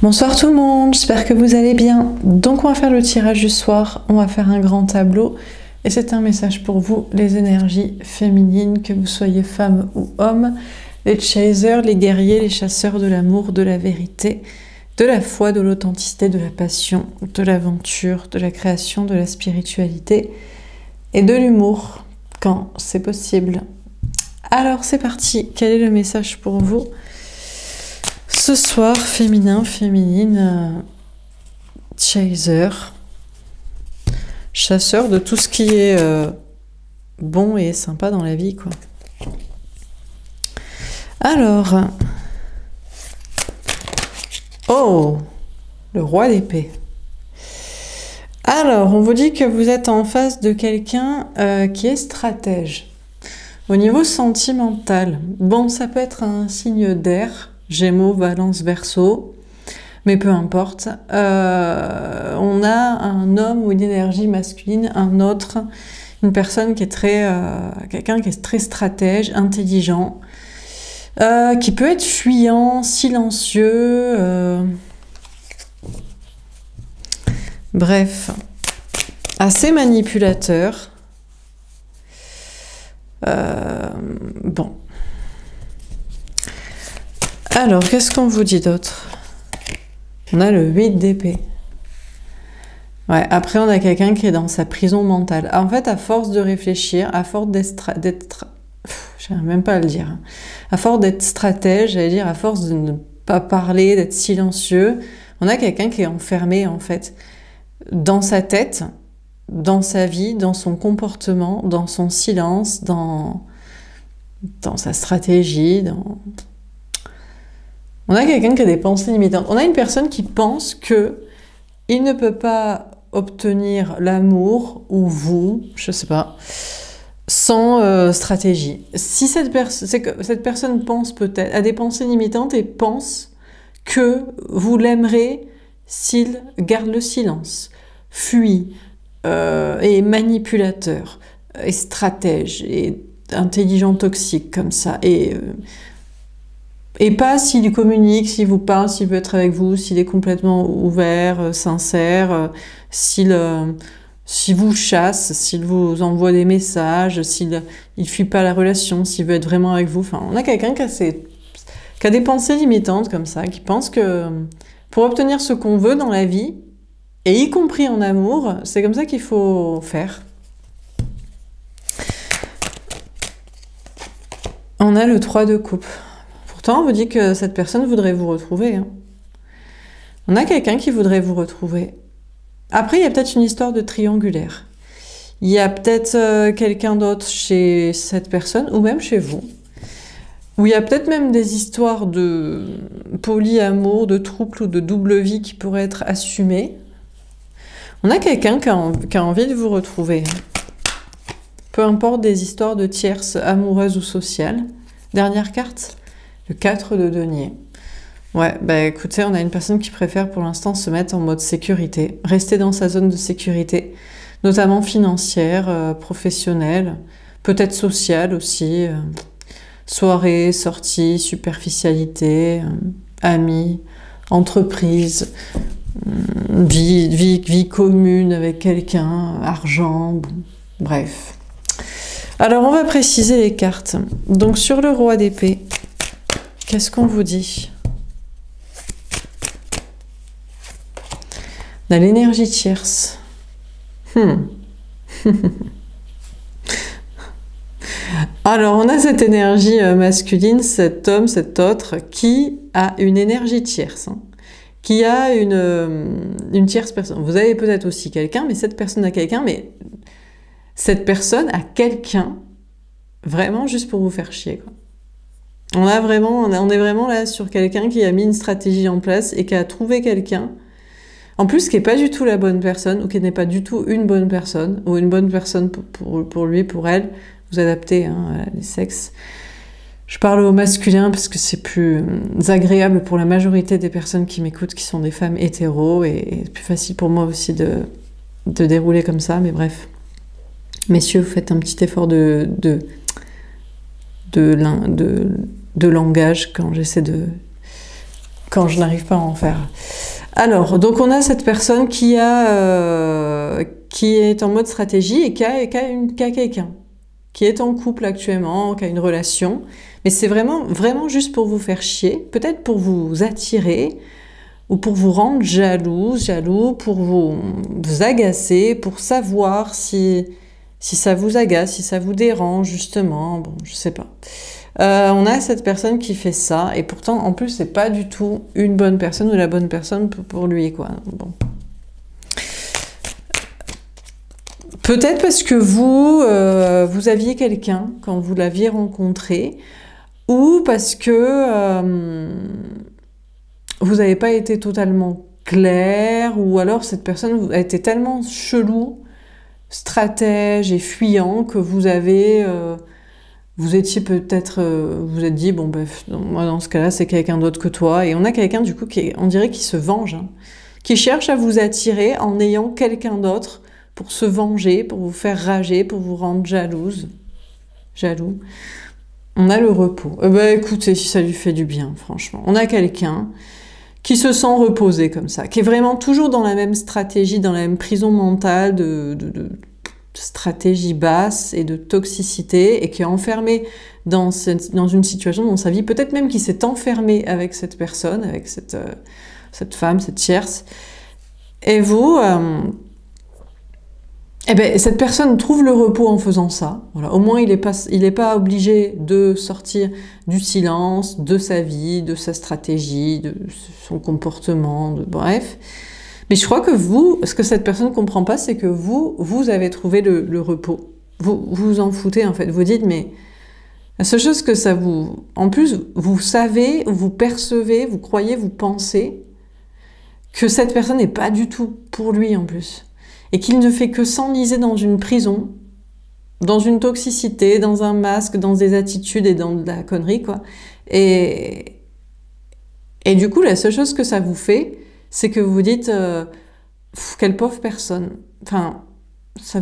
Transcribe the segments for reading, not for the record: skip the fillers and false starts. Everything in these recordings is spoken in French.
Bonsoir tout le monde, j'espère que vous allez bien. Donc on va faire le tirage du soir, on va faire un grand tableau et c'est un message pour vous, les énergies féminines, que vous soyez femme ou homme, les chasers, les guerriers, les chasseurs de l'amour, de la vérité, de la foi, de l'authenticité, de la passion, de l'aventure, de la création, de la spiritualité et de l'humour quand c'est possible. Alors c'est parti, quel est le message pour vous ce soir, féminin, féminine, chaser, chasseur de tout ce qui est bon et sympa dans la vie, quoi. Alors, oh, le roi d'épée. Alors, on vous dit que vous êtes en face de quelqu'un qui est stratège. Au niveau sentimental, bon, ça peut être un signe d'air, Gémeaux, Balance, Verseau, mais peu importe. On a un homme ou une énergie masculine, un autre, une personne qui est très, quelqu'un qui est très stratège, intelligent, qui peut être fuyant, silencieux, bref, assez manipulateur. Bon. Alors, qu'est-ce qu'on vous dit d'autre? On a le 8 d'épée. Ouais, après, on a quelqu'un qui est dans sa prison mentale. En fait, à force de réfléchir, à force d'être... J'arrive même pas à le dire. À force d'être stratège, j'allais dire, à force de ne pas parler, d'être silencieux, on a quelqu'un qui est enfermé, en fait, dans sa tête, dans sa vie, dans son comportement, dans son silence, dans sa stratégie, On a quelqu'un qui a des pensées limitantes. On a une personne qui pense que il ne peut pas obtenir l'amour, ou vous, je sais pas, sans stratégie. Si cette personne pense peut-être, a des pensées limitantes et pense que vous l'aimerez s'il garde le silence, fuit, est manipulateur, est stratège, est intelligent toxique comme ça, et pas s'il communique, s'il vous parle, s'il veut être avec vous, s'il est complètement ouvert, sincère, s'il vous chasse, s'il vous envoie des messages, s'il ne fuit pas la relation, s'il veut être vraiment avec vous. Enfin, on a quelqu'un qui a des pensées limitantes comme ça, qui pense que pour obtenir ce qu'on veut dans la vie, et y compris en amour, c'est comme ça qu'il faut faire. On a le 3 de coupe. Pourtant, on vous dit que cette personne voudrait vous retrouver. Hein. On a quelqu'un qui voudrait vous retrouver. Après, il y a peut-être une histoire de triangulaire. Il y a peut-être quelqu'un d'autre chez cette personne, ou même chez vous. Où il y a peut-être même des histoires de polyamour, de trouble ou de double vie qui pourraient être assumées. On a quelqu'un qui a envie de vous retrouver. Peu importe des histoires de tierces amoureuses ou sociales. Dernière carte. Le 4 de denier. Ouais, bah écoutez, on a une personne qui préfère pour l'instant se mettre en mode sécurité, rester dans sa zone de sécurité, notamment financière, professionnelle, peut-être sociale aussi, soirée, sortie, superficialité, amis, entreprise, vie commune avec quelqu'un, argent, bon, bref. Alors on va préciser les cartes. Donc sur le roi d'épée, qu'est-ce qu'on vous dit? On a l'énergie tierce. Alors, on a cette énergie masculine, cet homme, cet autre, qui a une énergie tierce, hein, qui a une tierce personne. Vous avez peut-être aussi quelqu'un, mais cette personne a quelqu'un, mais cette personne a quelqu'un vraiment juste pour vous faire chier, quoi. On est vraiment là sur quelqu'un qui a mis une stratégie en place et qui a trouvé quelqu'un, en plus qui n'est pas du tout la bonne personne, ou qui n'est pas du tout une bonne personne, ou une bonne personne pour lui, pour elle. Vous adaptez hein, les sexes. Je parle au masculin parce que c'est plus agréable pour la majorité des personnes qui m'écoutent, qui sont des femmes hétéros, et plus facile pour moi aussi de dérouler comme ça, mais bref. Messieurs, vous faites un petit effort de langage quand j'essaie quand je n'arrive pas à en faire. Alors, donc on a cette personne qui est en mode stratégie et qui a quelqu'un, qui est en couple actuellement, qui a une relation, mais c'est vraiment, vraiment juste pour vous faire chier, peut-être pour vous attirer, ou pour vous rendre jaloux, pour vous agacer, pour savoir si ça vous agace, si ça vous dérange, justement, bon, je sais pas. On a cette personne qui fait ça, et pourtant, en plus, c'est pas du tout une bonne personne ou la bonne personne pour lui, quoi. Bon. Peut-être parce que vous aviez quelqu'un quand vous l'aviez rencontré, ou parce que vous n'avez pas été totalement clair, ou alors cette personne a été tellement chelou, stratège et fuyant que vous étiez peut-être, vous êtes dit, bon bref, moi dans ce cas-là c'est quelqu'un d'autre que toi, et on a quelqu'un du coup on dirait qui se venge, hein, qui cherche à vous attirer en ayant quelqu'un d'autre pour se venger, pour vous faire rager, pour vous rendre jaloux. On a le repos. Écoutez, si ça lui fait du bien, franchement. On a quelqu'un qui se sent reposé comme ça, qui est vraiment toujours dans la même stratégie, dans la même prison mentale de stratégie basse et de toxicité, et qui est enfermé dans une situation dans sa vie, peut-être même qui s'est enfermé avec cette personne, avec cette femme, cette tierce. Et vous, cette personne trouve le repos en faisant ça. Voilà. Au moins, il est pas obligé de sortir du silence, de sa vie, de sa stratégie, de son comportement, bref. Mais je crois que ce que cette personne ne comprend pas, c'est que vous avez trouvé le repos. Vous vous en foutez, en fait. Vous dites, mais la seule chose que ça vous... En plus, vous savez, vous percevez, vous croyez, vous pensez que cette personne n'est pas du tout pour lui, en plus. Et qu'il ne fait que s'enliser dans une prison, dans une toxicité, dans un masque, dans des attitudes et dans de la connerie, quoi. Et du coup, la seule chose que ça vous fait, c'est que vous vous dites quelle pauvre personne. Enfin, je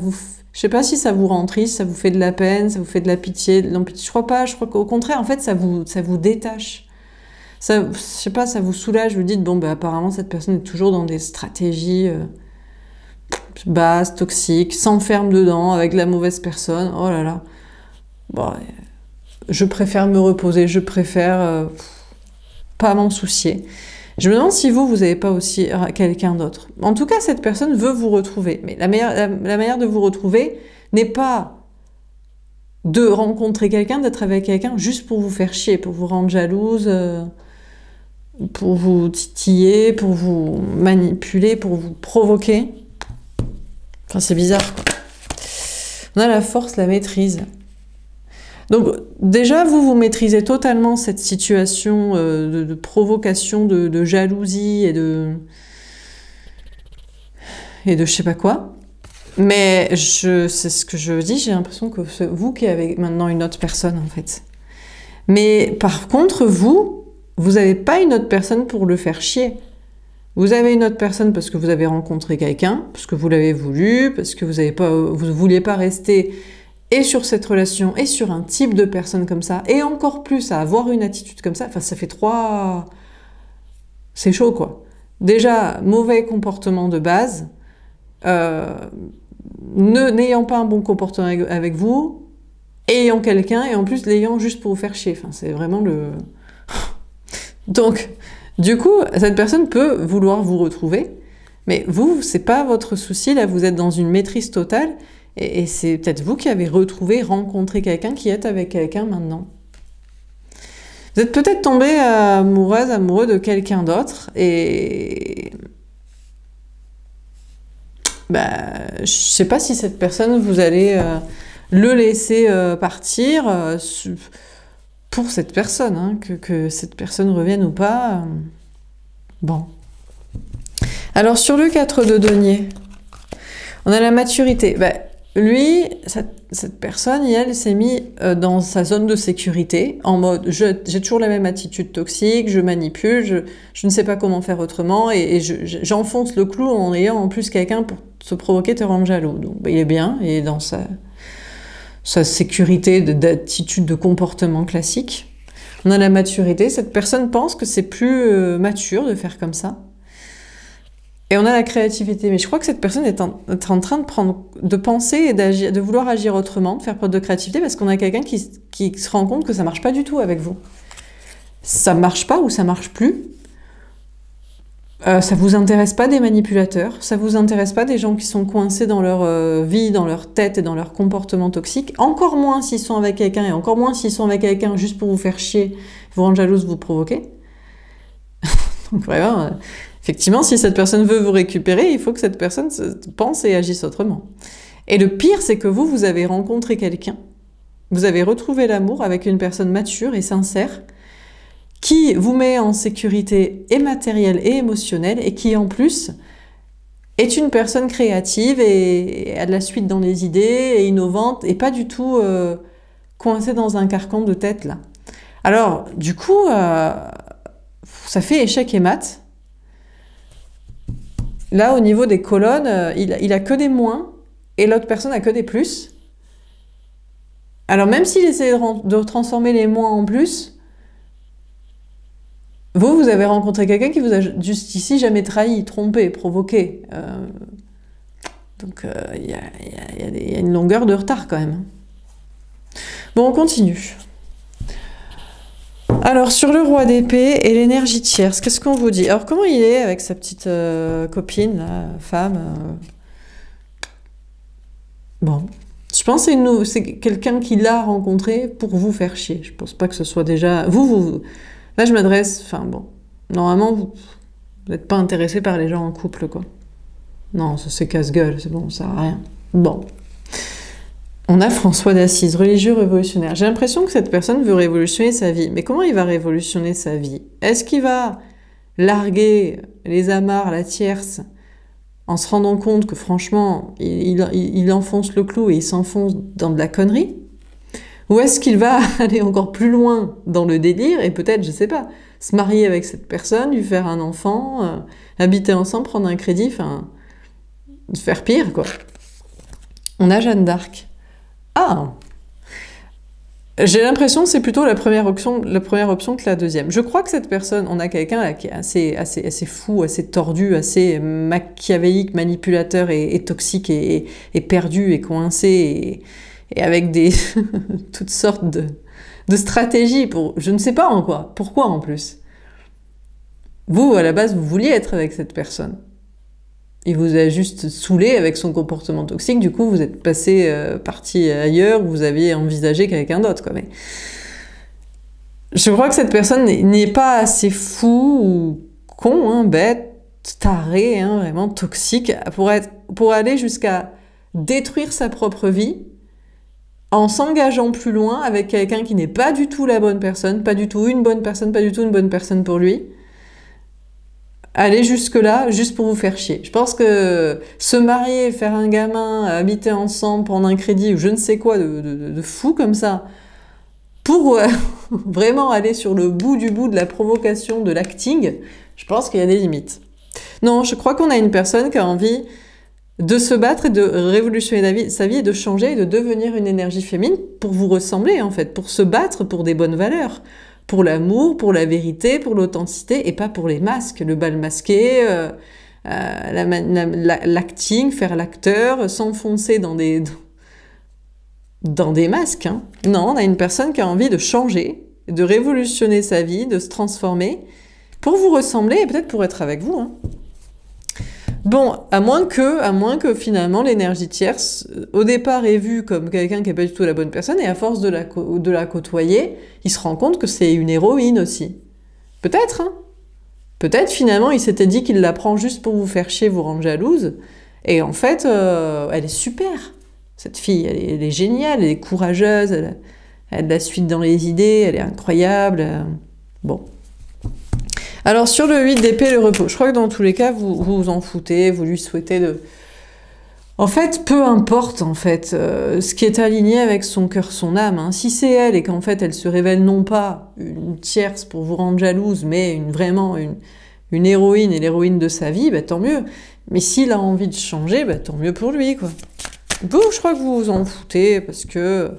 sais pas si ça vous rend triste, ça vous fait de la peine, ça vous fait de la pitié, de l'empathie. Je crois pas. Je crois qu'au contraire, en fait, ça vous détache. Ça, je sais pas, ça vous soulage. Vous dites bon, apparemment cette personne est toujours dans des stratégies basses, toxiques, s'enferme dedans avec la mauvaise personne. Oh là là. Bon, je préfère me reposer. Je préfère pas m'en soucier. Je me demande si vous n'avez pas aussi quelqu'un d'autre. En tout cas, cette personne veut vous retrouver. Mais la manière de vous retrouver n'est pas de rencontrer quelqu'un, d'être avec quelqu'un juste pour vous faire chier, pour vous rendre jalouse, pour vous titiller, pour vous manipuler, pour vous provoquer. Enfin, c'est bizarre, quoi. On a la force, la maîtrise. Donc déjà, vous maîtrisez totalement cette situation de provocation, de jalousie et de je sais pas quoi. Mais c'est ce que je dis, j'ai l'impression que c'est vous qui avez maintenant une autre personne, en fait. Mais par contre, vous n'avez pas une autre personne pour le faire chier. Vous avez une autre personne parce que vous avez rencontré quelqu'un, parce que vous l'avez voulu, parce que vous vouliez pas rester et sur cette relation, et sur un type de personne comme ça, et encore plus à avoir une attitude comme ça. Enfin, ça fait 3... C'est chaud, quoi. Déjà, mauvais comportement de base, n'ayant pas un bon comportement avec vous, ayant quelqu'un, et en plus l'ayant juste pour vous faire chier. Enfin, c'est vraiment le... Donc, du coup, cette personne peut vouloir vous retrouver, mais vous, c'est pas votre souci, là, vous êtes dans une maîtrise totale, et c'est peut-être vous qui avez rencontré quelqu'un, qui est avec quelqu'un maintenant. Vous êtes peut-être tombé amoureux de quelqu'un d'autre, et... je sais pas si cette personne, vous allez le laisser partir pour cette personne, hein, que cette personne revienne ou pas. Bon. Alors, sur le 4 de denier, on a la maturité. Lui, cette personne, elle s'est mise dans sa zone de sécurité, en mode j'ai toujours la même attitude toxique, je manipule, je ne sais pas comment faire autrement, et j'enfonce le clou en ayant en plus quelqu'un pour se provoquer, te rendre jaloux. Donc il est bien, il est dans sa sécurité d'attitude, de comportement classique. On a la maturité. Cette personne pense que c'est plus mature de faire comme ça. Et on a la créativité. Mais je crois que cette personne est en train de penser et d'agir, de vouloir agir autrement, de faire preuve de créativité, parce qu'on a quelqu'un qui se rend compte que ça marche pas du tout avec vous. Ça marche pas ou ça marche plus. Ça vous intéresse pas des manipulateurs, ça vous intéresse pas des gens qui sont coincés dans leur vie, dans leur tête et dans leur comportement toxique, encore moins s'ils sont avec quelqu'un, et encore moins s'ils sont avec quelqu'un juste pour vous faire chier, vous rendre jalouse, vous provoquer. Donc vraiment, effectivement, si cette personne veut vous récupérer, il faut que cette personne pense et agisse autrement. Et le pire, c'est que vous avez rencontré quelqu'un, vous avez retrouvé l'amour avec une personne mature et sincère, qui vous met en sécurité et matérielle et émotionnelle, et qui en plus est une personne créative et a de la suite dans les idées, et innovante, et pas du tout coincée dans un carcan de tête là. Alors du coup, ça fait échec et mat. Là au niveau des colonnes, il a que des moins, et l'autre personne a que des plus. Alors même s'il essaie de transformer les moins en plus, vous avez rencontré quelqu'un qui vous a jusqu'ici jamais trahi, trompé, provoqué. Donc il y a une longueur de retard quand même. Bon, on continue. Alors, sur le roi d'épée et l'énergie tierce, qu'est-ce qu'on vous dit? Alors, comment il est avec sa petite copine, là, femme Bon. Je pense que c'est quelqu'un qui l'a rencontré pour vous faire chier. Je pense pas que ce soit déjà... Là, je m'adresse... Enfin, bon. Normalement, vous n'êtes pas intéressé par les gens en couple, quoi. Non, ça c'est casse-gueule, c'est bon, ça sert à rien. Bon. On a François d'Assise, religieux révolutionnaire. J'ai l'impression que cette personne veut révolutionner sa vie. Mais comment il va révolutionner sa vie? Est-ce qu'il va larguer les amarres, la tierce, en se rendant compte que franchement, il enfonce le clou et il s'enfonce dans de la connerie? Ou est-ce qu'il va aller encore plus loin dans le délire et peut-être, je sais pas, se marier avec cette personne, lui faire un enfant, habiter ensemble, prendre un crédit, enfin, faire pire, quoi. On a Jeanne d'Arc. Ah! J'ai l'impression que c'est plutôt la première option que la deuxième. Je crois que cette personne, on a quelqu'un là qui est assez fou, assez tordu, assez machiavélique, manipulateur et toxique et perdu et coincé et avec des toutes sortes de stratégies pour je ne sais pas en quoi. Pourquoi en plus? Vous, à la base, vous vouliez être avec cette personne. Il vous a juste saoulé avec son comportement toxique, du coup vous êtes parti ailleurs, vous aviez envisagé quelqu'un d'autre, quoi. Mais je crois que cette personne n'est pas assez fou ou con, hein, bête, taré, hein, vraiment toxique, pour aller jusqu'à détruire sa propre vie en s'engageant plus loin avec quelqu'un qui n'est pas du tout la bonne personne, pas du tout une bonne personne, pas du tout une bonne personne pour lui. Aller jusque-là, juste pour vous faire chier. Je pense que se marier, faire un gamin, habiter ensemble, prendre un crédit ou je ne sais quoi de fou comme ça, pour vraiment aller sur le bout du bout de la provocation, de l'acting, je pense qu'il y a des limites. Non, je crois qu'on a une personne qui a envie de se battre et de révolutionner sa vie et de changer et de devenir une énergie féminine pour vous ressembler en fait, pour se battre pour des bonnes valeurs. Pour l'amour, pour la vérité, pour l'authenticité, et pas pour les masques, le bal masqué, l'acting, faire l'acteur, s'enfoncer dans des masques. Hein. Non, on a une personne qui a envie de changer, de révolutionner sa vie, de se transformer, pour vous ressembler et peut-être pour être avec vous. Hein. Bon, à moins que finalement l'énergie tierce, au départ est vue comme quelqu'un qui n'est pas du tout la bonne personne, et à force de la côtoyer, il se rend compte que c'est une héroïne aussi. Peut-être, hein. Peut-être finalement il s'était dit qu'il la prend juste pour vous faire chier, vous rendre jalouse, et en fait, elle est super. Cette fille, elle est géniale, elle est courageuse, elle a de la suite dans les idées, elle est incroyable. Bon. Alors sur le 8 d'épée, le repos, je crois que dans tous les cas, vous vous en foutez, vous lui souhaitez de... En fait, peu importe en fait ce qui est aligné avec son cœur, son âme. Hein. Si c'est elle et qu'en fait elle se révèle non pas une tierce pour vous rendre jalouse, mais vraiment une héroïne et l'héroïne de sa vie, bah, tant mieux. Mais s'il a envie de changer, bah, tant mieux pour lui, quoi. Vous, je crois que vous vous en foutez parce que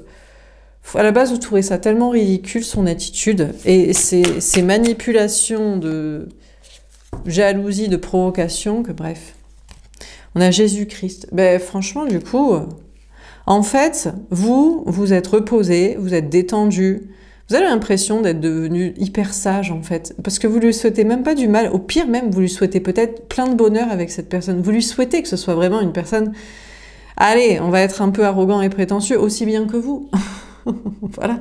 À la base, vous trouvez ça tellement ridicule, son attitude, et ces manipulations de jalousie, de provocation, que bref. On a Jésus-Christ. Ben, franchement, du coup, en fait, vous êtes reposé, vous êtes détendu, vous avez l'impression d'être devenu hyper sage, en fait, parce que vous lui souhaitez même pas du mal. Au pire même, vous lui souhaitez peut-être plein de bonheur avec cette personne. Vous lui souhaitez que ce soit vraiment une personne... Allez, on va être un peu arrogant et prétentieux, aussi bien que vous. Voilà.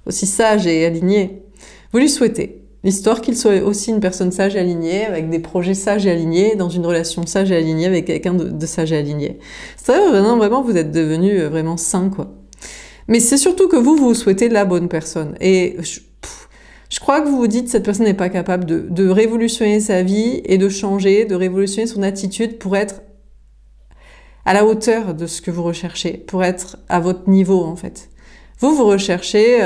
Aussi sage et aligné. Vous lui souhaitez. L'histoire qu'il soit aussi une personne sage et alignée, avec des projets sages et alignés, dans une relation sage et alignée avec quelqu'un de sage et aligné. C'est vrai, vraiment, vous êtes devenu vraiment sain, quoi. Mais c'est surtout que vous souhaitez la bonne personne. Et je crois que vous vous dites, cette personne n'est pas capable de révolutionner sa vie et de changer, de révolutionner son attitude pour être à la hauteur de ce que vous recherchez, pour être à votre niveau, en fait. Vous recherchez...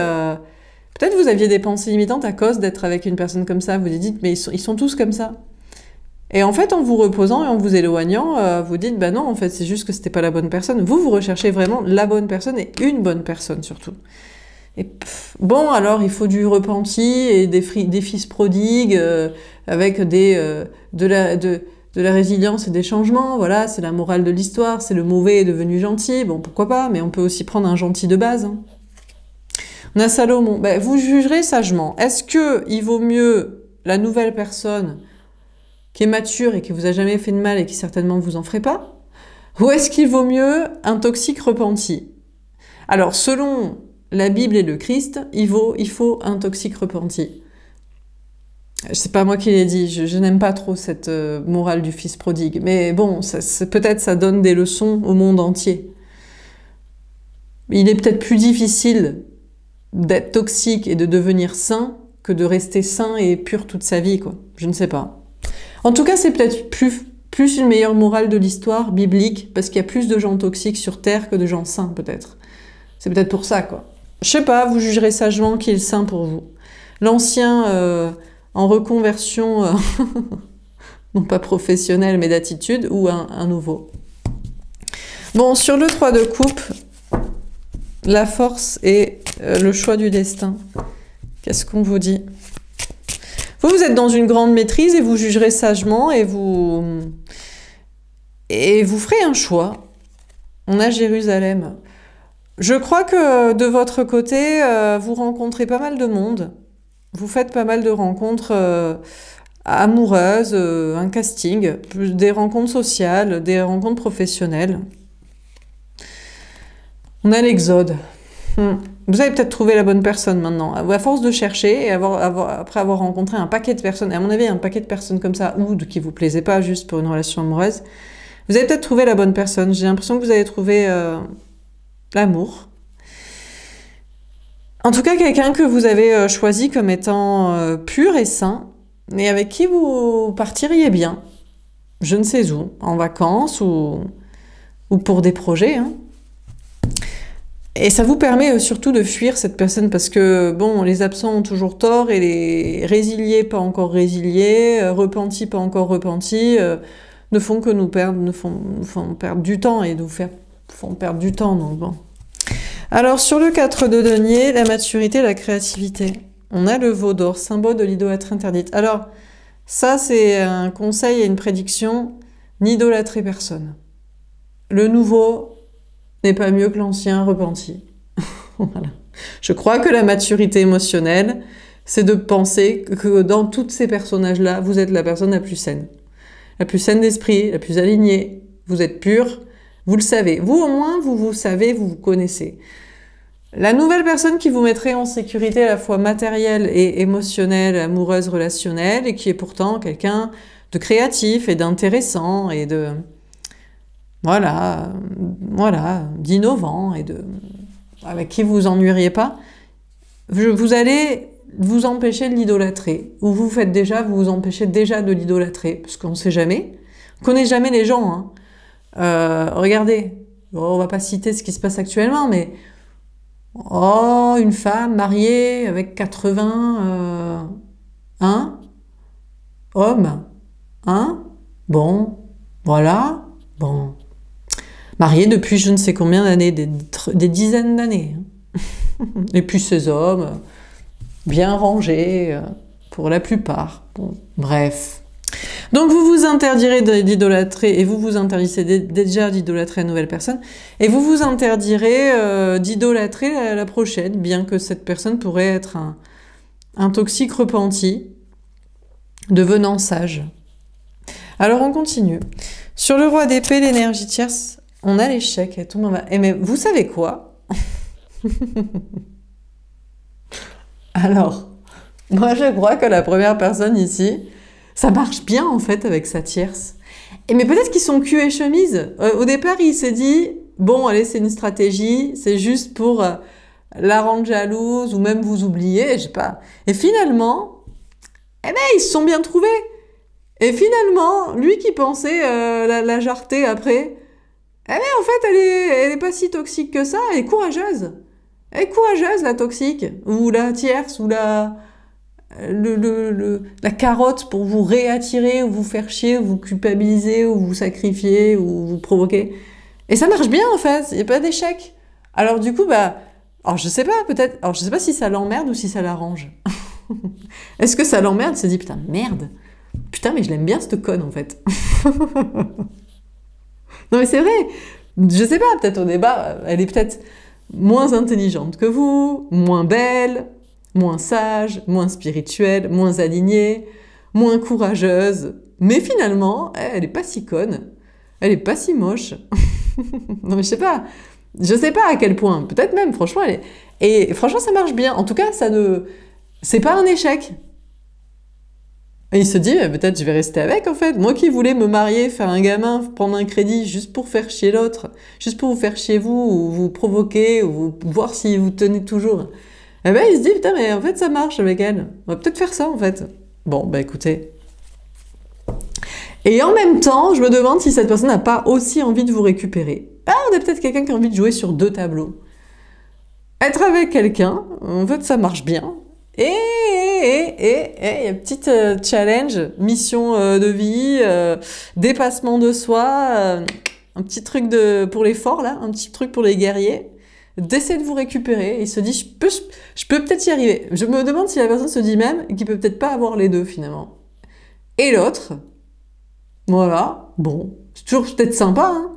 Peut-être vous aviez des pensées limitantes à cause d'être avec une personne comme ça. Vous vous dites, mais ils sont tous comme ça. Et en fait, en vous reposant et en vous éloignant, vous dites, bah non, en fait, c'est juste que c'était pas la bonne personne. Vous recherchez vraiment la bonne personne et une bonne personne, surtout. Et bon, alors, il faut du repenti et des fils prodigues, avec de la résilience et des changements. Voilà, c'est la morale de l'histoire. C'est le mauvais est devenu gentil. Bon, pourquoi pas, mais on peut aussi prendre un gentil de base, hein. On a Salomon. Ben, vous jugerez sagement. Est-ce qu'il vaut mieux la nouvelle personne qui est mature et qui vous a jamais fait de mal et qui certainement vous en ferait pas? Ou est-ce qu'il vaut mieux un toxique repenti? Alors, selon la Bible et le Christ, il faut un toxique repenti. C'est pas moi qui l'ai dit, je n'aime pas trop cette morale du fils prodigue. Mais bon, peut-être ça donne des leçons au monde entier. Il est peut-être plus difficile d'être toxique et de devenir sain que de rester sain et pur toute sa vie, quoi. Je ne sais pas. En tout cas, c'est peut-être plus une meilleure morale de l'histoire biblique, parce qu'il y a plus de gens toxiques sur Terre que de gens sains, peut-être. C'est peut-être pour ça, quoi. Je sais pas, vous jugerez sagement qui est le saint pour vous. L'ancien en reconversion, non pas professionnelle, mais d'attitude, ou un nouveau. Bon, sur le 3 de coupe, la force et le choix du destin. Qu'est-ce qu'on vous dit? Vous êtes dans une grande maîtrise et vous jugerez sagement et vous ferez un choix. On a Jérusalem. Je crois que de votre côté, vous rencontrez pas mal de monde. Vous faites pas mal de rencontres amoureuses, un casting, des rencontres sociales, des rencontres professionnelles. On a l'Exode. Vous avez peut-être trouvé la bonne personne maintenant. À force de chercher, et après avoir rencontré un paquet de personnes, et à mon avis, un paquet de personnes comme ça, ou qui vous plaisaient pas juste pour une relation amoureuse, vous avez peut-être trouvé la bonne personne. J'ai l'impression que vous avez trouvé l'amour. En tout cas, quelqu'un que vous avez choisi comme étant pur et sain, et avec qui vous partiriez bien. Je ne sais où, en vacances ou pour des projets, hein. Et ça vous permet surtout de fuir cette personne parce que, bon, les absents ont toujours tort et les résiliés pas encore résiliés, repentis pas encore repentis, ne font que nous font perdre du temps et font perdre du temps, donc bon. Alors, sur le 4 de denier, la maturité, la créativité. On a le veau d'or, symbole de l'idolâtrie interdite. Alors, ça, c'est un conseil et une prédiction, n'idolâtrez personne. Le nouveau n'est pas mieux que l'ancien repenti. Voilà. Je crois que la maturité émotionnelle, c'est de penser que dans tous ces personnages-là, vous êtes la personne la plus saine. La plus saine d'esprit, la plus alignée. Vous êtes pur, vous le savez. Vous, au moins, vous savez, vous vous connaissez. La nouvelle personne qui vous mettrait en sécurité à la fois matérielle et émotionnelle, amoureuse, relationnelle, et qui est pourtant quelqu'un de créatif et d'intéressant et de... Voilà, d'innovant et avec qui vous vous ennuieriez pas, vous allez vous empêcher de l'idolâtrer, ou vous vous empêchez déjà de l'idolâtrer, parce qu'on ne sait jamais, on connaît jamais les gens, hein. Regardez, on va pas citer ce qui se passe actuellement, mais une femme mariée avec 80 hommes, bon, voilà, bon. Mariée depuis je ne sais combien d'années, des dizaines d'années. Et puis ces hommes, bien rangés, pour la plupart. Bon, bref. Donc vous vous interdirez d'idolâtrer, et vous vous interdisez déjà d'idolâtrer une nouvelle personne, et vous vous interdirez d'idolâtrer la prochaine, bien que cette personne pourrait être un toxique repenti, devenant sage. Alors on continue. Sur le roi d'épée, l'énergie tierce, on a l'échec, et tout le monde va... Et mais vous savez quoi? Alors, moi je crois que la première personne ici, ça marche bien en fait avec sa tierce. Et mais peut-être qu'ils sont cul et chemise. Au départ, il s'est dit, bon allez, c'est une stratégie, c'est juste pour la rendre jalouse ou même vous oublier, je sais pas. Et finalement, eh ben ils se sont bien trouvés. Et finalement, lui qui pensait la jarreter après, eh ben en fait elle est pas si toxique que ça, elle est courageuse. Elle est courageuse la toxique, ou la tierce, ou la carotte pour vous réattirer, ou vous faire chier, ou vous culpabiliser, ou vous sacrifier, ou vous provoquer. Et ça marche bien en fait, il n'y a pas d'échec. Alors du coup, bah, alors je sais pas, peut-être, alors je sais pas si ça l'emmerde ou si ça l'arrange. Est-ce que ça l'emmerde? Il se dit, putain, merde. Putain, mais je l'aime bien cette conne en fait. Non mais c'est vrai, je sais pas, peut-être au débat, elle est peut-être moins intelligente que vous, moins belle, moins sage, moins spirituelle, moins alignée, moins courageuse. Mais finalement, elle est pas si conne, elle est pas si moche. Non mais je sais pas à quel point, peut-être même, franchement, elle est... Et franchement, ça marche bien. En tout cas, c'est pas un échec. Et il se dit, peut-être je vais rester avec en fait. Moi qui voulais me marier, faire un gamin, prendre un crédit juste pour faire chier l'autre, juste pour vous faire chier vous, ou vous provoquer, ou voir si vous tenez toujours. Eh ben il se dit, putain mais en fait ça marche avec elle. On va peut-être faire ça en fait. Bon, bah écoutez. Et en même temps, je me demande si cette personne n'a pas aussi envie de vous récupérer. Ah, on a peut-être quelqu'un qui a envie de jouer sur 2 tableaux. Être avec quelqu'un, en fait ça marche bien. Et il y a un petit challenge, mission de vie, dépassement de soi, un petit truc pour les forts là, un petit truc pour les guerriers, d'essayer de vous récupérer. Il se dit, je peux peut-être y arriver. Je me demande si la personne se dit même qu'il peut peut-être pas avoir les deux finalement. Et l'autre, voilà, bon, c'est toujours peut-être sympa, hein.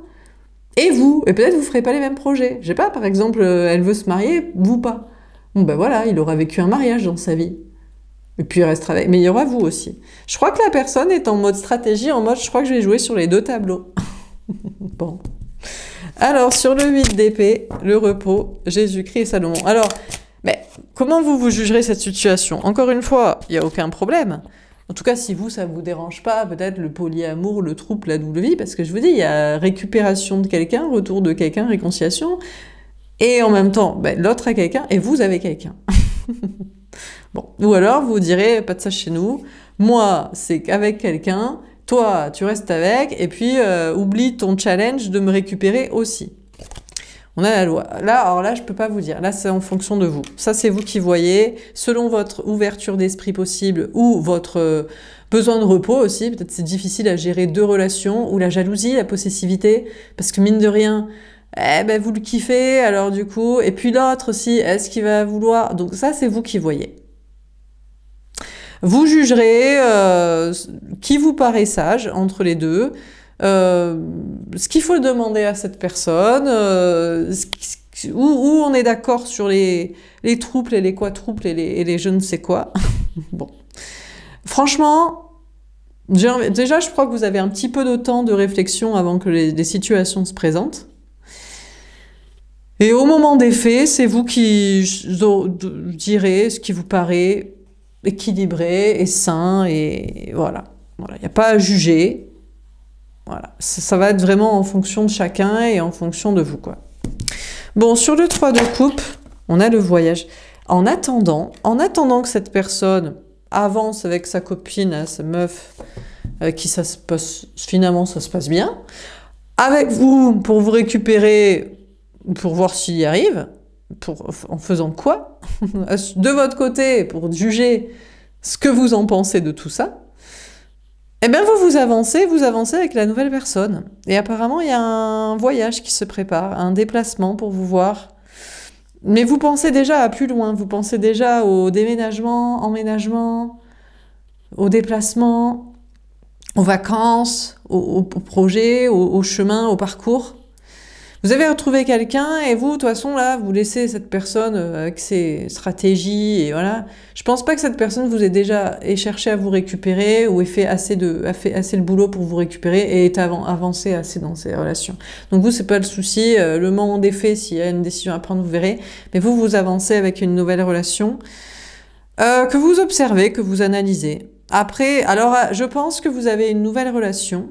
Et vous, et peut-être vous ferez pas les mêmes projets. Je sais pas, par exemple, elle veut se marier, vous pas. Bon ben voilà, il aura vécu un mariage dans sa vie. Et puis il restera avec. Mais il y aura vous aussi. Je crois que la personne est en mode stratégie, en mode je crois que je vais jouer sur les 2 tableaux. Bon. Alors, sur le 8 d'épée, le repos, Jésus-Christ et Salomon. Alors, mais comment vous jugerez cette situation? Encore une fois, il n'y a aucun problème. En tout cas, si vous, ça ne vous dérange pas, peut-être le polyamour, le trouble, la double vie, parce que je vous dis, il y a récupération de quelqu'un, retour de quelqu'un, réconciliation. Et en même temps, ben, l'autre a quelqu'un et vous avez quelqu'un. Bon. Ou alors, vous direz, pas de ça chez nous. Moi, c'est qu'avec quelqu'un. Toi, tu restes avec. Et puis, oublie ton challenge de me récupérer aussi. On a la loi. Là, alors là, je peux pas vous dire. Là, c'est en fonction de vous. Ça, c'est vous qui voyez. Selon votre ouverture d'esprit possible ou votre besoin de repos aussi. Peut-être c'est difficile à gérer 2 relations. Ou la jalousie, la possessivité. Parce que mine de rien... Eh ben vous le kiffez, alors du coup, et puis l'autre aussi, est-ce qu'il va vouloir? Donc ça, c'est vous qui voyez. Vous jugerez qui vous paraît sage entre les deux, ce qu'il faut demander à cette personne, où on est d'accord sur les trouples et les quadruples et les je ne sais quoi. Bon. Franchement, déjà, je crois que vous avez un petit peu de temps de réflexion avant que les situations se présentent. Et au moment des faits, c'est vous qui direz ce qui vous paraît équilibré et sain, et voilà. Voilà, il n'y a pas à juger. Voilà, ça va être vraiment en fonction de chacun et en fonction de vous, quoi. Bon, sur le 3 de coupe, on a le voyage. En attendant que cette personne avance avec sa copine, sa meuf, avec qui finalement ça se passe bien, avec vous pour vous récupérer, pour voir s'il y arrive, en faisant quoi? De votre côté, pour juger ce que vous en pensez de tout ça, eh bien vous avancez avec la nouvelle personne. Et apparemment, il y a un voyage qui se prépare, un déplacement pour vous voir. Mais vous pensez déjà à plus loin, vous pensez déjà au déménagement, emménagement, au déplacement, aux vacances, au projet, au chemin, au parcours. Vous avez retrouvé quelqu'un et vous, de toute façon, là, vous laissez cette personne avec ses stratégies et voilà. Je pense pas que cette personne vous ait déjà cherché à vous récupérer ou ait fait assez le boulot pour vous récupérer et ait avancé assez dans ces relations. Donc vous, c'est pas le souci. Le moment des faits, s'il y a une décision à prendre, vous verrez. Mais vous avancez avec une nouvelle relation que vous observez, que vous analysez. Après, alors, je pense que vous avez une nouvelle relation.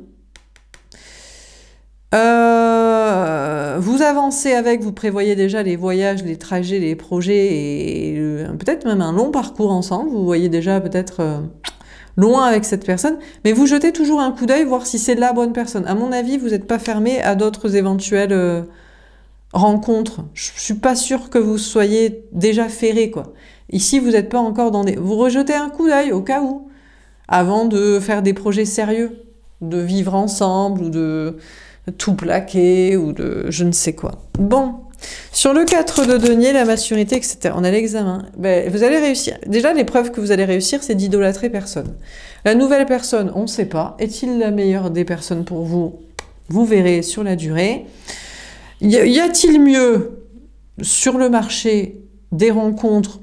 Vous avancez avec, vous prévoyez déjà les voyages, les trajets, les projets et peut-être même un long parcours ensemble. Vous voyez déjà peut-être loin avec cette personne, mais vous jetez toujours un coup d'œil voir si c'est la bonne personne. À mon avis, vous n'êtes pas fermé à d'autres éventuelles rencontres. Je suis pas sûre que vous soyez déjà ferré, quoi. Ici, vous n'êtes pas encore dans des... Vous rejetez un coup d'œil au cas où, avant de faire des projets sérieux, de vivre ensemble ou de tout plaquer ou de je ne sais quoi. Bon, sur le 4 de denier, la maturité, etc. On a l'examen. Ben, vous allez réussir. Déjà, l'épreuve que vous allez réussir, c'est d'idolâtrer personne. La nouvelle personne, on ne sait pas. Est-il la meilleure des personnes pour vous? Vous verrez sur la durée. Y a-t-il mieux sur le marché des rencontres?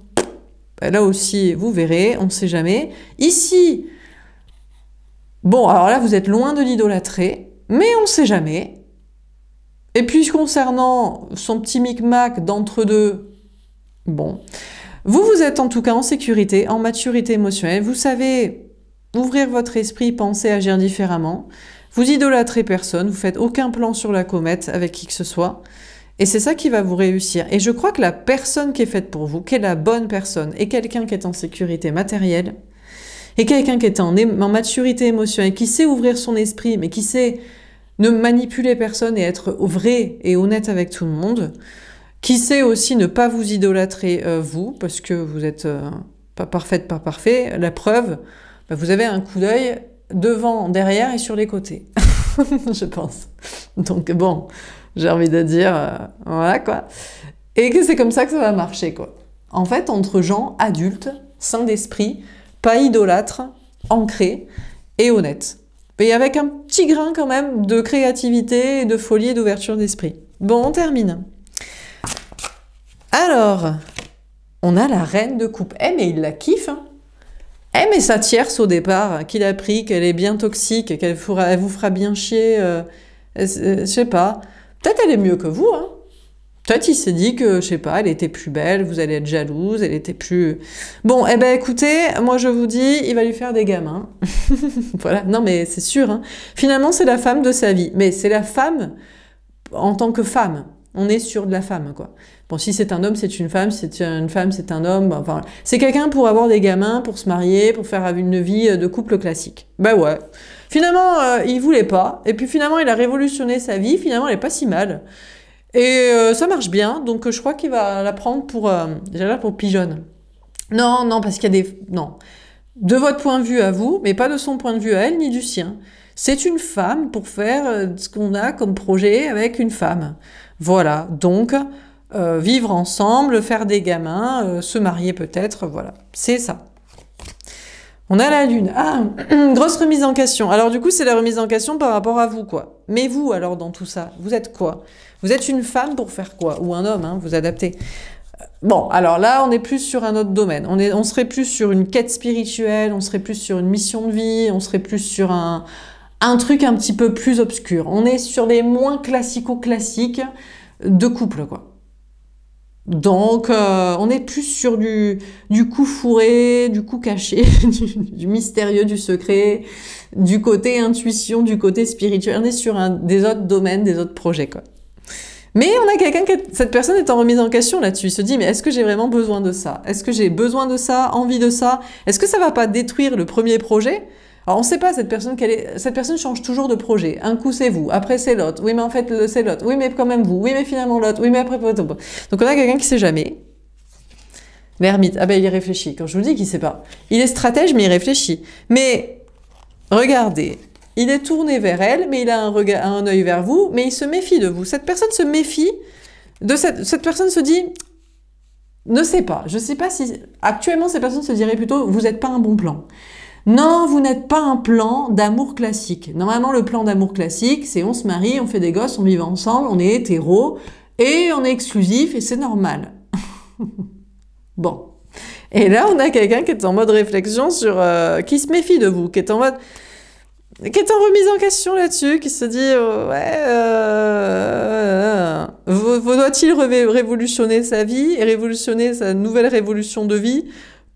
Ben, là aussi, vous verrez, on ne sait jamais. Ici, bon, alors là, vous êtes loin de l'idolâtrer. Mais on ne sait jamais. Et puis concernant son petit micmac d'entre-deux, bon, vous êtes en tout cas en sécurité, en maturité émotionnelle. Vous savez ouvrir votre esprit, penser, agir différemment. Vous idolâtrez personne, vous faites aucun plan sur la comète avec qui que ce soit. Et c'est ça qui va vous réussir. Et je crois que la personne qui est faite pour vous, qui est la bonne personne, est quelqu'un qui est en sécurité matérielle, et quelqu'un qui est en maturité émotionnelle, qui sait ouvrir son esprit, mais qui sait ne manipuler personne et être vrai et honnête avec tout le monde, qui sait aussi ne pas vous idolâtrer vous, parce que vous êtes pas parfaite, pas parfait. La preuve, bah, vous avez un coup d'œil devant, derrière et sur les côtés, je pense. Donc bon, j'ai envie de dire, voilà quoi. Et que c'est comme ça que ça va marcher, quoi. En fait, entre gens adultes, sains d'esprit, pas idolâtre, ancré et honnête. Et avec un petit grain quand même de créativité, de folie et d'ouverture d'esprit. Bon, on termine. Alors, on a la reine de coupe. Eh, mais il la kiffe, hein. Eh, mais sa tierce au départ, qu'il a pris, qu'elle est bien toxique, elle vous fera bien chier, je sais pas. Peut-être elle est mieux que vous, hein. Peut-être il s'est dit que, je sais pas, elle était plus belle, vous allez être jalouse, elle était plus... Bon, eh ben écoutez, moi je vous dis, il va lui faire des gamins. Voilà, non mais c'est sûr, hein. Finalement c'est la femme de sa vie, mais c'est la femme en tant que femme. On est sur de la femme, quoi. Bon, si c'est un homme, c'est une femme, si c'est une femme, c'est un homme, enfin... C'est quelqu'un pour avoir des gamins, pour se marier, pour faire une vie de couple classique. Bah ouais. Finalement, il voulait pas, et puis finalement il a révolutionné sa vie, finalement elle est pas si mal. Et ça marche bien, donc je crois qu'il va la prendre pour, déjà là, pour pigeonne. Non, non, parce qu'il y a des... Non. De votre point de vue à vous, mais pas de son point de vue à elle, ni du sien. C'est une femme pour faire ce qu'on a comme projet avec une femme. Voilà, donc, vivre ensemble, faire des gamins, se marier peut-être, voilà. C'est ça. On a la lune. Ah, grosse remise en question. Alors du coup, c'est la remise en question par rapport à vous, quoi. Mais vous, alors, dans tout ça, vous êtes quoi? Vous êtes une femme pour faire quoi? Ou un homme, hein, vous adaptez. Bon, alors là, on est plus sur un autre domaine. On serait plus sur une quête spirituelle, on serait plus sur une mission de vie, on serait plus sur un truc un petit peu plus obscur. On est sur les moins classico-classiques de couple, quoi. Donc, on est plus sur du coup fourré, du coup caché, du mystérieux, du secret, du côté intuition, du côté spirituel. On est sur des autres domaines, des autres projets, quoi. Mais on a quelqu'un cette personne est en remise en question là-dessus. Il se dit, mais est-ce que j'ai vraiment besoin de ça? Est-ce que j'ai besoin de ça, envie de ça? Est-ce que ça va pas détruire le premier projet? Alors on sait pas cette personne cette personne change toujours de projet. Un coup c'est vous, après c'est l'autre. Oui mais en fait c'est l'autre. Oui mais quand même vous. Oui mais finalement l'autre. Oui mais après... Donc on a quelqu'un qui sait jamais. L'ermite. Ah ben il réfléchit. Quand je vous dis qu'il sait pas. Il est stratège mais il réfléchit. Mais regardez. Il est tourné vers elle, mais il a un œil vers vous, mais il se méfie de vous. Cette personne se méfie de cette personne se dit ne sais pas. Je sais pas si... Actuellement, ces personnes se diraient plutôt, vous n'êtes pas un bon plan. Non, vous n'êtes pas un plan d'amour classique. Normalement, le plan d'amour classique, c'est on se marie, on fait des gosses, on vit ensemble, on est hétéro, et on est exclusif, et c'est normal. Bon. Et là, on a quelqu'un qui est en mode réflexion sur... qui se méfie de vous, qui est en mode... qui est en remise en question là-dessus, qui se dit doit-il révolutionner sa vie et révolutionner sa nouvelle révolution de vie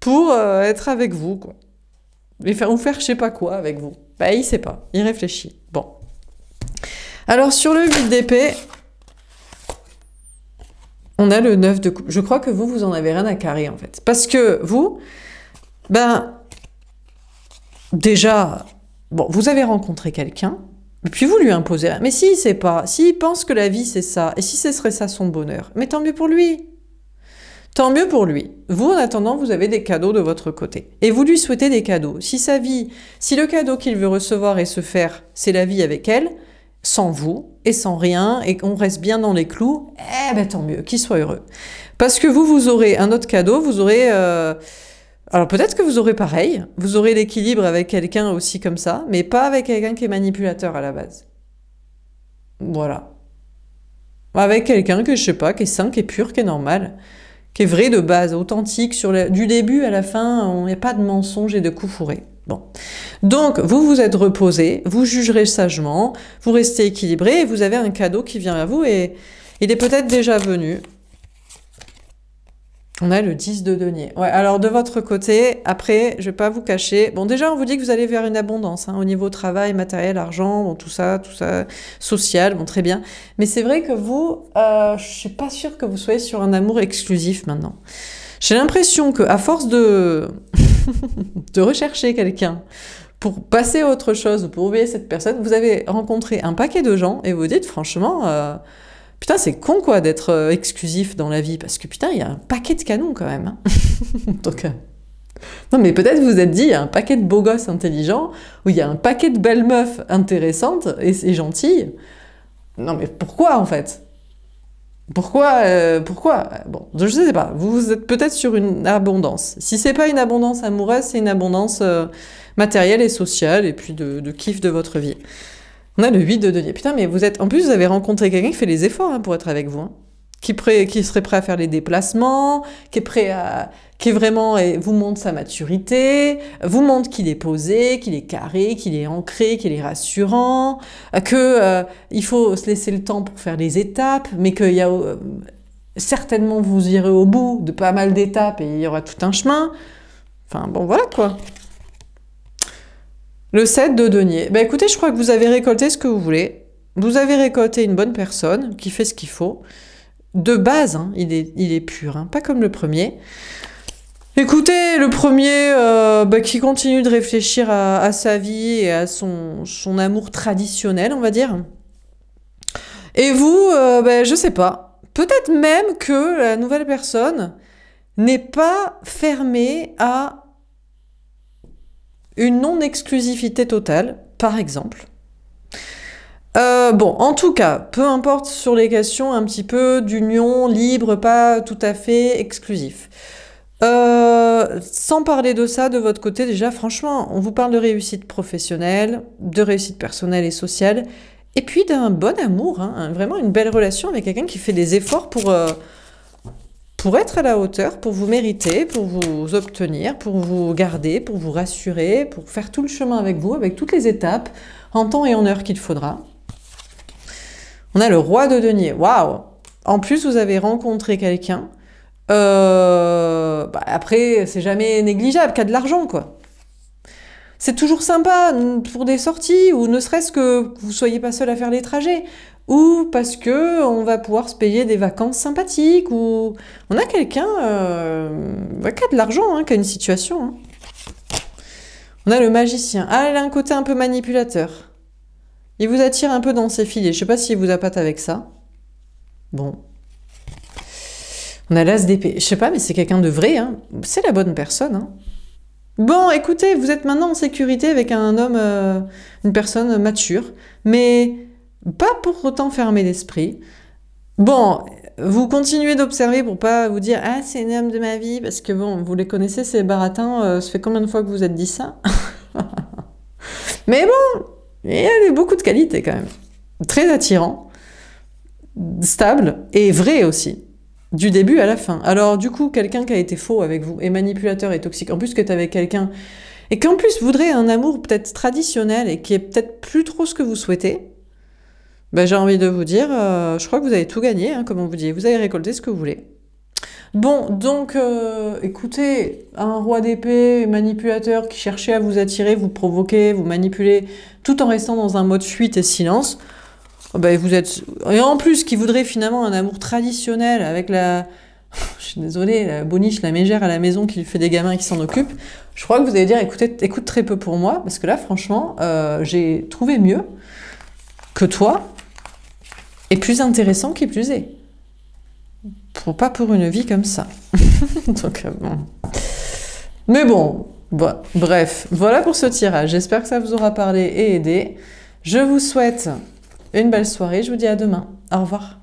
pour être avec vous, quoi. Et faire je sais pas quoi avec vous. Bah, il sait pas, il réfléchit. Bon. Alors, sur le 8 d'épée, on a le 9 de coupe. Je crois que vous en avez rien à carrer, en fait. Parce que vous, ben, déjà, bon, vous avez rencontré quelqu'un, et puis vous lui imposez. Mais s'il sait pas, s'il pense que la vie c'est ça, et si ce serait ça son bonheur, mais tant mieux pour lui. Tant mieux pour lui. Vous, en attendant, vous avez des cadeaux de votre côté. Et vous lui souhaitez des cadeaux. Si sa vie, si le cadeau qu'il veut recevoir et se faire, c'est la vie avec elle, sans vous, et sans rien, et qu'on reste bien dans les clous, eh ben tant mieux, qu'il soit heureux. Parce que vous aurez un autre cadeau, vous aurez... Alors peut-être que vous aurez pareil, vous aurez l'équilibre avec quelqu'un aussi comme ça, mais pas avec quelqu'un qui est manipulateur à la base. Voilà. Avec quelqu'un que je sais pas, qui est sain, qui est pur, qui est normal, qui est vrai de base, authentique, du début à la fin, il n'y a pas de mensonges et de coups fourrés. Bon. Donc, vous vous êtes reposé, vous jugerez sagement, vous restez équilibré, et vous avez un cadeau qui vient à vous, et il est peut-être déjà venu. On a le 10 de denier. Ouais, alors de votre côté, après, je vais pas vous cacher. Bon, déjà, on vous dit que vous allez vers une abondance, hein, au niveau travail, matériel, argent, bon, tout ça, social, bon, très bien. Mais c'est vrai que vous, je suis pas sûre que vous soyez sur un amour exclusif maintenant. J'ai l'impression que à force de de rechercher quelqu'un pour passer à autre chose, pour oublier cette personne, vous avez rencontré un paquet de gens et vous dites franchement. Putain, c'est con, quoi, d'être exclusif dans la vie, parce que, putain, il y a un paquet de canons, quand même. Hein. Donc, non, mais peut-être vous vous êtes dit, il y a un paquet de beaux gosses intelligents, ou il y a un paquet de belles meufs intéressantes et gentilles. Non, mais pourquoi, en fait? Pourquoi Bon, je sais pas. Vous êtes peut-être sur une abondance. Si c'est pas une abondance amoureuse, c'est une abondance matérielle et sociale, et puis de kiff de votre vie. On a le 8 de denier. Putain, mais en plus, vous avez rencontré quelqu'un qui fait les efforts, hein, pour être avec vous. Hein. Qui serait prêt à faire les déplacements, qui est vraiment, vous montre sa maturité, vous montre qu'il est posé, qu'il est carré, qu'il est ancré, qu'il est rassurant, il faut se laisser le temps pour faire les étapes, mais qu'il y a, certainement vous irez au bout de pas mal d'étapes et il y aura tout un chemin. Enfin, bon, voilà, quoi. Le 7 de denier. Ben écoutez, je crois que vous avez récolté ce que vous voulez. Vous avez récolté une bonne personne qui fait ce qu'il faut. De base, hein, il est pur, hein, pas comme le premier. Écoutez, le premier qui continue de réfléchir à sa vie et à son amour traditionnel, on va dire. Et vous, je sais pas. Peut-être même que la nouvelle personne n'est pas fermée à une non-exclusivité totale, par exemple. Bon, en tout cas, peu importe sur les questions un petit peu d'union libre, pas tout à fait exclusif. Sans parler de ça, de votre côté, déjà, franchement, on vous parle de réussite professionnelle, de réussite personnelle et sociale, et puis d'un bon amour, hein, vraiment une belle relation avec quelqu'un qui fait des efforts pour être à la hauteur, pour vous mériter, pour vous obtenir, pour vous garder, pour vous rassurer, pour faire tout le chemin avec vous, avec toutes les étapes, en temps et en heure qu'il faudra. On a le roi de denier. Waouh! En plus, vous avez rencontré quelqu'un. Après, c'est jamais négligeable, qu'il y a de l'argent, quoi. C'est toujours sympa pour des sorties, ou ne serait-ce que vous soyez pas seul à faire les trajets. Ou parce que on va pouvoir se payer des vacances sympathiques, ou on a quelqu'un qui a de l'argent, hein, qui a une situation. Hein. On a le magicien. Ah, il a un côté un peu manipulateur. Il vous attire un peu dans ses filets. Je sais pas s'il vous appâte avec ça. Bon. On a l'as d'épée. Je sais pas, mais c'est quelqu'un de vrai. Hein. C'est la bonne personne. Hein. Bon, écoutez, vous êtes maintenant en sécurité avec un homme, une personne mature, mais pas pour autant fermer l'esprit. Bon, Vous continuez d'observer pour pas vous dire ah c'est un homme de ma vie parce que bon vous les connaissez ces baratins, ça fait combien de fois que vous êtes dit ça? Mais bon, il y a beaucoup de qualités quand même. Très attirant, stable et vrai aussi. Du début à la fin. Alors du coup, quelqu'un qui a été faux avec vous, et manipulateur et toxique, en plus que tu avec quelqu'un, et qu'en plus voudrait un amour peut-être traditionnel et qui est peut-être plus trop ce que vous souhaitez, ben, j'ai envie de vous dire, je crois que vous avez tout gagné, hein, comme on vous dit, vous avez récolté ce que vous voulez. Bon, donc, écoutez, un roi d'épée manipulateur qui cherchait à vous attirer, vous provoquer, vous manipuler, tout en restant dans un mode fuite et silence, ben, vous êtes... Et en plus, qui voudrait finalement un amour traditionnel avec la... Je suis désolée, la boniche, la mégère à la maison qui fait des gamins qui s'en occupent, je crois que vous allez dire, écoutez, écoute très peu pour moi, parce que là, franchement, j'ai trouvé mieux que toi, et plus intéressant qui plus est. Pas pour une vie comme ça. Donc, bon. Mais bon, bref, voilà pour ce tirage. J'espère que ça vous aura parlé et aidé. Je vous souhaite une belle soirée. Je vous dis à demain. Au revoir.